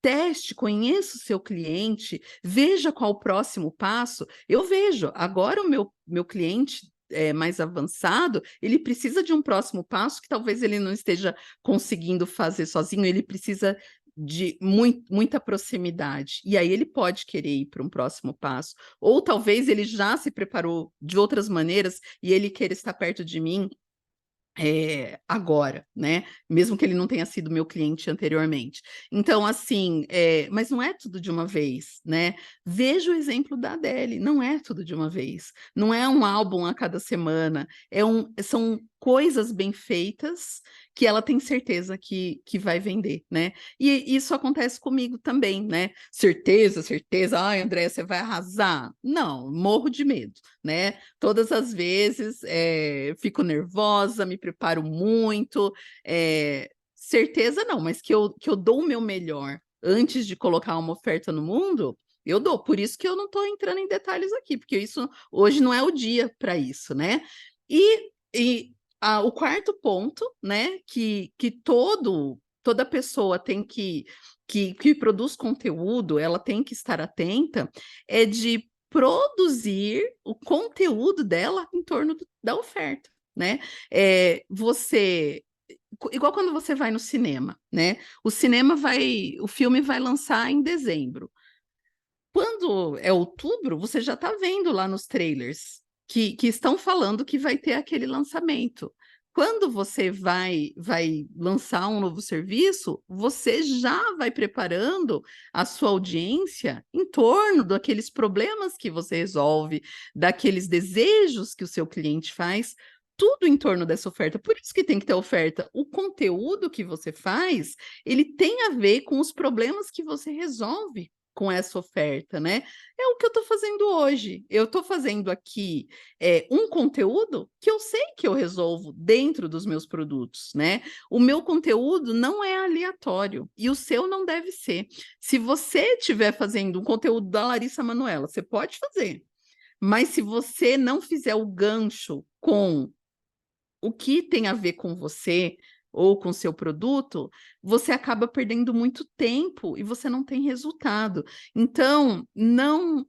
teste, conheça o seu cliente, veja qual o próximo passo. Eu vejo, agora o meu cliente mais avançado, ele precisa de um próximo passo que talvez ele não esteja conseguindo fazer sozinho, ele precisa de muita proximidade. E aí ele pode querer ir para um próximo passo. Ou talvez ele já se preparou de outras maneiras e ele queira estar perto de mim agora, né? Mesmo que ele não tenha sido meu cliente anteriormente. Então, assim, mas não é tudo de uma vez, né? Veja o exemplo da Adele, não é tudo de uma vez. Não é um álbum a cada semana, são coisas bem feitas que ela tem certeza que vai vender, né? E isso acontece comigo também, né? Certeza, certeza, ai, André, você vai arrasar. Não, morro de medo, né? Todas as vezes fico nervosa, me preparo muito, certeza não, mas que eu dou o meu melhor antes de colocar uma oferta no mundo, eu dou. Por isso que eu não estou entrando em detalhes aqui, porque isso hoje não é o dia para isso, né? O quarto ponto, né, que toda pessoa tem que produz conteúdo, ela tem que estar atenta, é de produzir o conteúdo dela em torno da oferta, né? Igual quando você vai no cinema, né? O filme vai lançar em dezembro. Quando é outubro, você já está vendo lá nos trailers que estão falando que vai ter aquele lançamento. Quando você vai lançar um novo serviço, você já vai preparando a sua audiência em torno daqueles problemas que você resolve, daqueles desejos que o seu cliente faz, tudo em torno dessa oferta. Por isso que tem que ter oferta. O conteúdo que você faz, ele tem a ver com os problemas que você resolve com essa oferta, né? É o que eu estou fazendo hoje. Eu estou fazendo aqui um conteúdo que eu sei que eu resolvo dentro dos meus produtos, né? O meu conteúdo não é aleatório e o seu não deve ser. Se você estiver fazendo um conteúdo da Larissa Manoela, você pode fazer, mas se você não fizer o gancho com o que tem a ver com você ou com seu produto, você acaba perdendo muito tempo e você não tem resultado. Então, não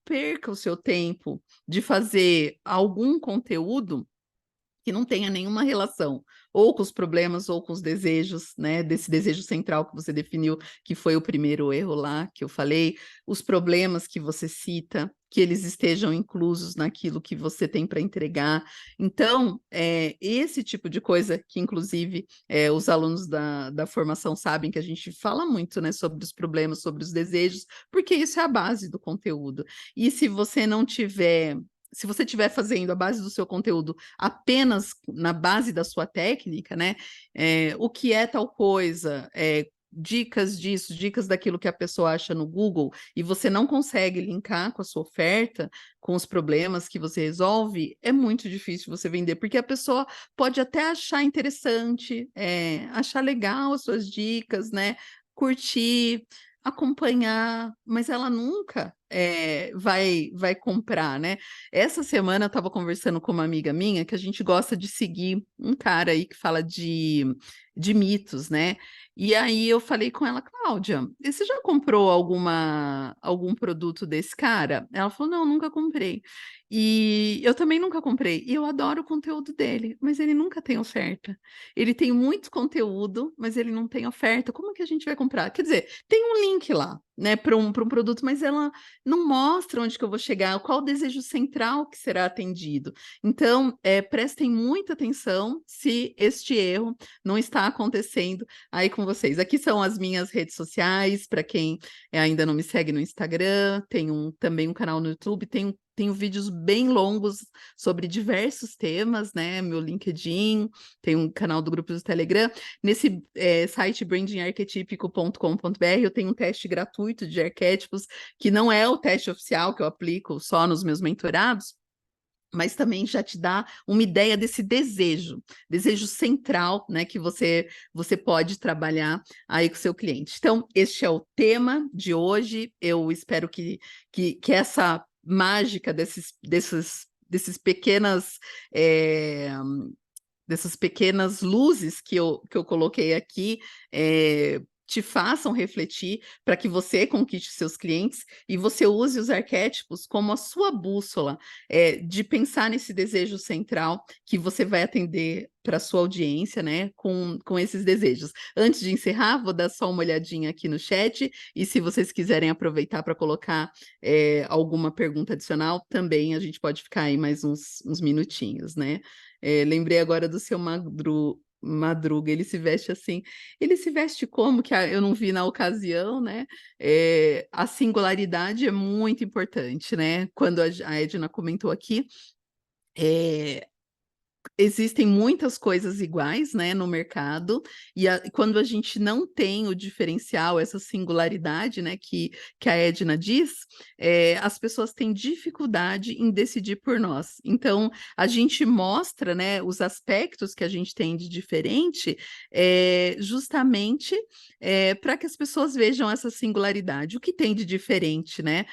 perca o seu tempo de fazer algum conteúdo que não tenha nenhuma relação ou com os problemas ou com os desejos, né, desse desejo central que você definiu, que foi o primeiro erro lá que eu falei, os problemas que você cita, que eles estejam inclusos naquilo que você tem para entregar. Então, esse tipo de coisa que, inclusive, os alunos da formação sabem que a gente fala muito, né, sobre os problemas, sobre os desejos, porque isso é a base do conteúdo. E se você não tiver se você estiver fazendo a base do seu conteúdo apenas na base da sua técnica, né? O que é tal coisa, dicas disso, dicas daquilo que a pessoa acha no Google, e você não consegue linkar com a sua oferta, com os problemas que você resolve, é muito difícil você vender, porque a pessoa pode até achar interessante, achar legal as suas dicas, né? Curtir, acompanhar, mas ela nunca vai comprar, né? Essa semana eu estava conversando com uma amiga minha que a gente gosta de seguir um cara aí que fala de mitos, né? E aí eu falei com ela, Cláudia, você já comprou algum produto desse cara? Ela falou, não, nunca comprei. E eu também nunca comprei. E eu adoro o conteúdo dele, mas ele nunca tem oferta. Ele tem muito conteúdo, mas ele não tem oferta. Como que a gente vai comprar? Quer dizer, tem um link lá, né, para um produto, mas ela não mostra onde que eu vou chegar, qual o desejo central que será atendido. Então, prestem muita atenção se este erro não está acontecendo aí com vocês. Aqui são as minhas redes sociais, para quem ainda não me segue no Instagram, tenho também um canal no YouTube, tenho vídeos bem longos sobre diversos temas, né? Meu LinkedIn, tem um canal do grupo do Telegram. Nesse site brandingarquetípico.com.br eu tenho um teste gratuito de arquétipos, que não é o teste oficial que eu aplico só nos meus mentorados, mas também já te dá uma ideia desse desejo central, né, que você pode trabalhar aí com o seu cliente. Então, este é o tema de hoje. Eu espero que essa mágica desses pequenas dessas pequenas luzes que eu coloquei aqui te façam refletir para que você conquiste seus clientes e você use os arquétipos como a sua bússola, de pensar nesse desejo central que você vai atender para a sua audiência, né, com esses desejos. Antes de encerrar, vou dar só uma olhadinha aqui no chat, e se vocês quiserem aproveitar para colocar alguma pergunta adicional, também a gente pode ficar aí mais uns minutinhos, né? Lembrei agora do seu Madruga, ele se veste assim. Ele se veste como, que eu não vi na ocasião, né? A singularidade é muito importante, né? Quando a Edna comentou aqui, é, existem muitas coisas iguais, né, no mercado, e quando a gente não tem o diferencial, essa singularidade, né, que a Edna diz, as pessoas têm dificuldade em decidir por nós. Então, a gente mostra, né, os aspectos que a gente tem de diferente, justamente para que as pessoas vejam essa singularidade. O que tem de diferente, né,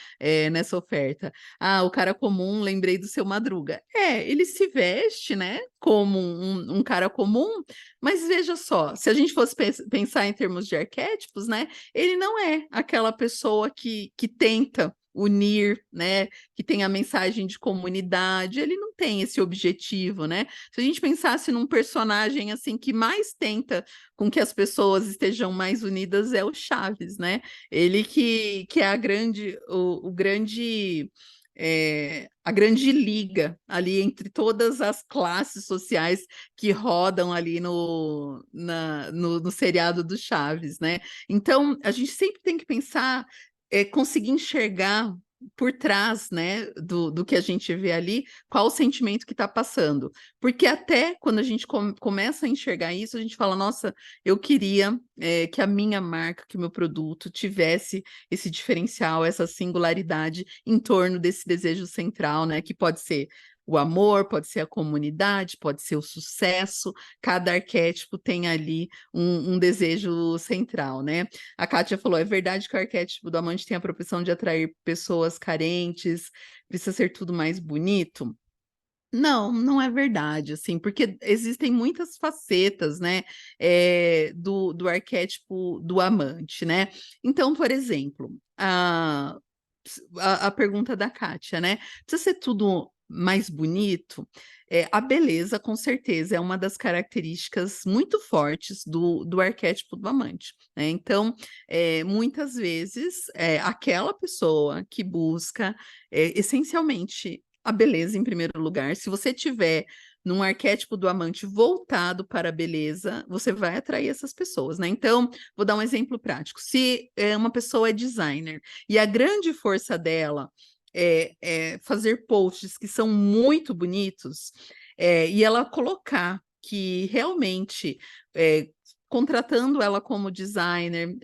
nessa oferta? Ah, o cara comum, lembrei do seu Madruga. Ele se veste, né, como um cara comum, mas veja só, se a gente fosse pensar em termos de arquétipos, né, ele não é aquela pessoa que tenta unir, né, que tem a mensagem de comunidade, ele não tem esse objetivo, né? Se a gente pensasse num personagem assim que mais tenta com que as pessoas estejam mais unidas é o Chaves, né? Ele que é o grande a grande liga ali entre todas as classes sociais que rodam ali no seriado do Chaves, né? Então, a gente sempre tem que pensar, conseguir enxergar por trás, né, do que a gente vê ali, qual o sentimento que está passando. Porque até quando a gente começa a enxergar isso, a gente fala, nossa, eu queria que a minha marca, que o meu produto tivesse esse diferencial, essa singularidade em torno desse desejo central, né? Que pode ser o amor, pode ser a comunidade, pode ser o sucesso. Cada arquétipo tem ali um desejo central, né? A Kátia falou: é verdade que o arquétipo do amante tem a propensão de atrair pessoas carentes, precisa ser tudo mais bonito? Não, não é verdade, assim, porque existem muitas facetas, né, do arquétipo do amante, né? Então, por exemplo, a pergunta da Kátia, né? Precisa ser tudo mais bonito? A beleza, com certeza, é uma das características muito fortes do arquétipo do amante, né? Então, muitas vezes, aquela pessoa que busca essencialmente a beleza em primeiro lugar. Se você tiver num arquétipo do amante voltado para a beleza, você vai atrair essas pessoas, né? Então, vou dar um exemplo prático. Se uma pessoa é designer e a grande força dela é fazer posts que são muito bonitos, e ela colocar que realmente contratando ela como designer,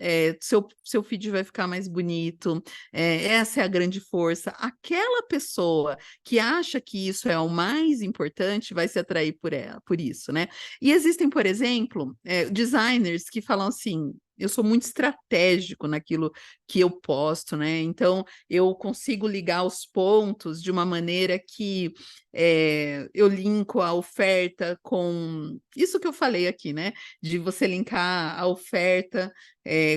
seu feed vai ficar mais bonito, essa é a grande força. Aquela pessoa que acha que isso é o mais importante vai se atrair por isso, né? E existem, por exemplo, designers que falam assim: eu sou muito estratégico naquilo que eu posto, né? Então eu consigo ligar os pontos de uma maneira que eu linko a oferta com isso que eu falei aqui, né? De você linkar a oferta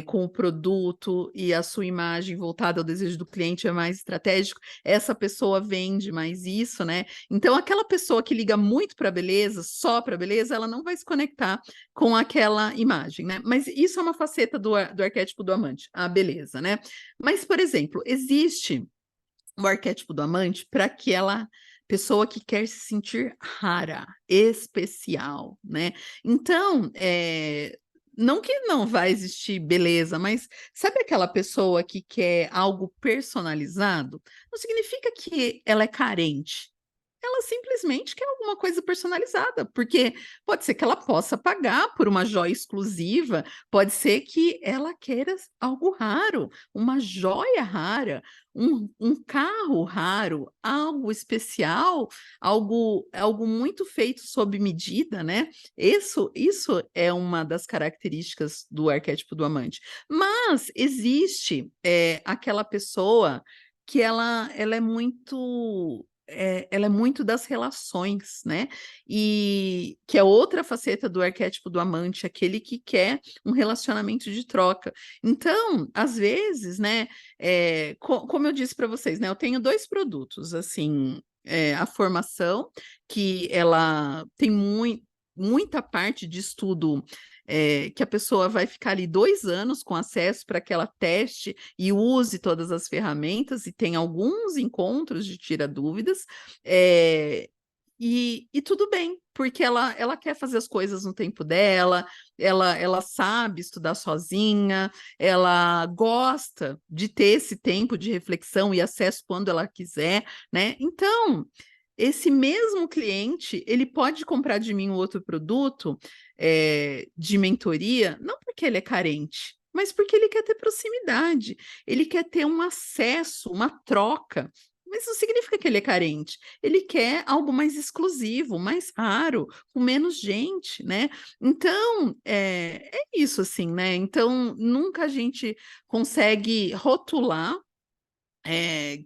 com o produto e a sua imagem voltada ao desejo do cliente é mais estratégico, essa pessoa vende mais isso, né? Então, aquela pessoa que liga muito para a beleza, só para a beleza, ela não vai se conectar com aquela imagem, né? Mas isso é uma faceta do arquétipo do amante, a beleza, né? Mas, por exemplo, existe o arquétipo do amante para aquela pessoa que quer se sentir rara, especial, né? Então, não que não vai existir beleza, mas sabe aquela pessoa que quer algo personalizado? Não significa que ela é carente. Ela simplesmente quer alguma coisa personalizada, porque pode ser que ela possa pagar por uma joia exclusiva, pode ser que ela queira algo raro, uma joia rara, um carro raro, algo especial, algo muito feito sob medida, né? Isso é uma das características do arquétipo do amante. Mas existe aquela pessoa que ela é muito ela é muito das relações, né? E que é outra faceta do arquétipo do amante, aquele que quer um relacionamento de troca. Então, às vezes, né, como eu disse para vocês, né, eu tenho dois produtos, assim, a formação, que ela tem muita parte de estudo. Que a pessoa vai ficar ali 2 anos com acesso para que ela teste e use todas as ferramentas, e tem alguns encontros de tira dúvidas, e tudo bem, porque ela quer fazer as coisas no tempo dela, ela sabe estudar sozinha, ela gosta de ter esse tempo de reflexão e acesso quando ela quiser, né? Então, esse mesmo cliente, ele pode comprar de mim um outro produto de mentoria, não porque ele é carente, mas porque ele quer ter proximidade, ele quer ter um acesso, uma troca. Mas não significa que ele é carente. Ele quer algo mais exclusivo, mais raro, com menos gente, né? Então, é isso, assim, né? Então, nunca a gente consegue rotular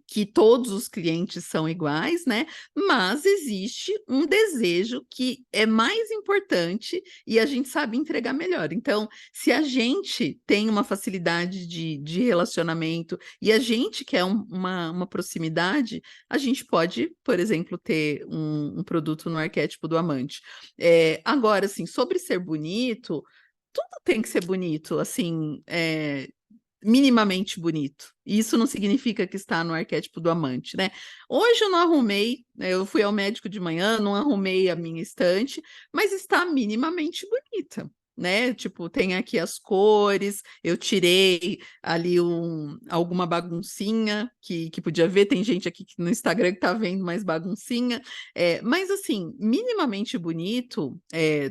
que todos os clientes são iguais, né? Mas existe um desejo que é mais importante e a gente sabe entregar melhor. Então, se a gente tem uma facilidade de relacionamento e a gente quer uma proximidade, a gente pode, por exemplo, ter um produto no arquétipo do amante. Agora, assim, sobre ser bonito, tudo tem que ser bonito, assim, minimamente bonito. Isso não significa que está no arquétipo do amante, né? Hoje eu não arrumei, né, eu fui ao médico de manhã, não arrumei a minha estante, mas está minimamente bonita. Né? Tipo, tem aqui as cores, eu tirei ali alguma baguncinha que podia ver, tem gente aqui no Instagram que tá vendo mais baguncinha, mas assim, minimamente bonito,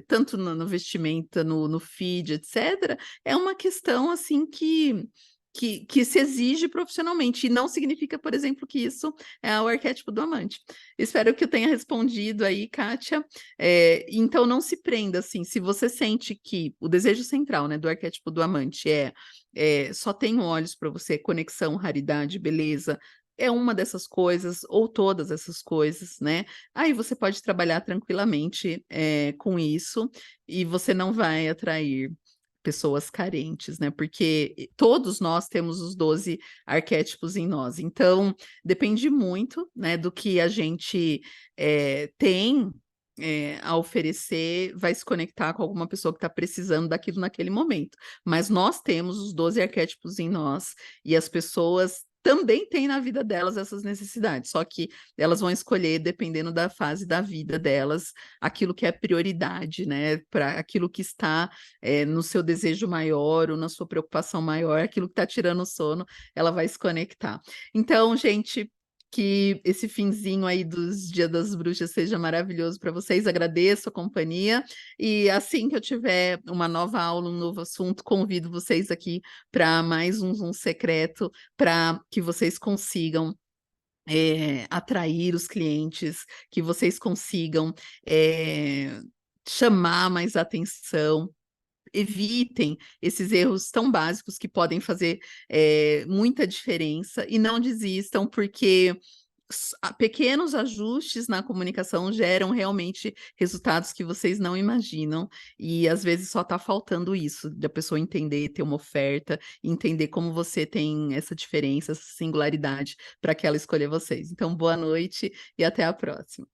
tanto no vestimenta, no feed, etc., é uma questão assim que se exige profissionalmente, e não significa, por exemplo, que isso é o arquétipo do amante. Espero que eu tenha respondido aí, Kátia. Então, não se prenda, assim, se você sente que o desejo central, né, do arquétipo do amante só tenho olhos para você, conexão, raridade, beleza, é uma dessas coisas, ou todas essas coisas, né? Aí você pode trabalhar tranquilamente com isso, e você não vai atrair pessoas carentes, né? Porque todos nós temos os 12 arquétipos em nós. Então, depende muito, né, do que a gente tem a oferecer, vai se conectar com alguma pessoa que está precisando daquilo naquele momento. Mas nós temos os 12 arquétipos em nós, e as pessoas também têm na vida delas essas necessidades, só que elas vão escolher, dependendo da fase da vida delas, aquilo que é prioridade, né? Para aquilo que está no seu desejo maior ou na sua preocupação maior, aquilo que está tirando o sono, ela vai se conectar. Então, gente, que esse finzinho aí dos Dia das Bruxas seja maravilhoso para vocês. Agradeço a companhia. E assim que eu tiver uma nova aula, um novo assunto, convido vocês aqui para mais um Zoom secreto, para que vocês consigam atrair os clientes, que vocês consigam chamar mais atenção. Evitem esses erros tão básicos que podem fazer muita diferença, e não desistam, porque pequenos ajustes na comunicação geram realmente resultados que vocês não imaginam, e às vezes só está faltando isso, de a pessoa entender, ter uma oferta, entender como você tem essa diferença, essa singularidade, para que ela escolha vocês. Então, boa noite e até a próxima.